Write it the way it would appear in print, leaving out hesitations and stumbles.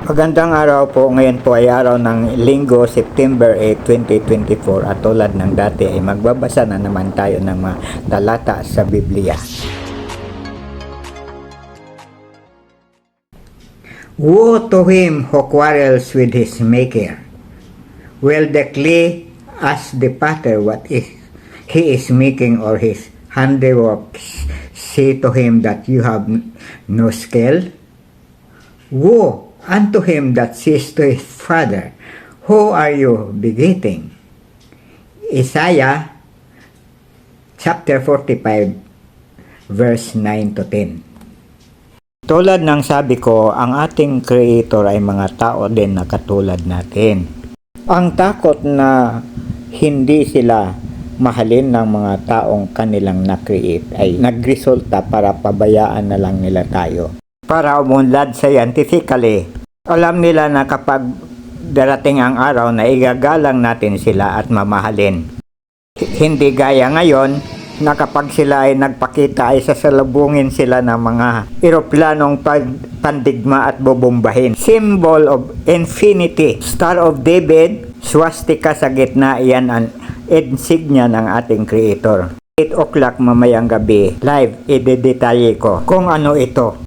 Magandang araw po. Ngayon po ay araw ng Linggo, September 8, 2024 at tulad ng dati ay magbabasa na naman tayo ng mga talata sa Biblia. Woe to him who quarrels with his maker. Will the clay ask the potter what he is making, or his handiwork say to him that you have no skill? Woe unto him that says to his father, who are you begetting? Isaiah chapter 45 verse 9 to 10. Tulad ng sabi ko, ang ating Creator ay mga tao din na katulad natin. Ang takot na hindi sila mahalin ng mga taong kanilang na-create ay nagresulta para pabayaan na lang nila tayo. Para umunlad scientifically, alam nila na kapag darating ang araw na igagalang natin sila at mamahalin. Hindi gaya ngayon na kapag sila ay nagpakita ay sasalubungin sila ng mga eroplanong pandigma at bobombahin. Symbol of infinity, Star of David, swastika sa gitna, iyan ang insignia ng ating Creator. 8 o'clock mamayang gabi, live, idedetalye ko kung ano ito.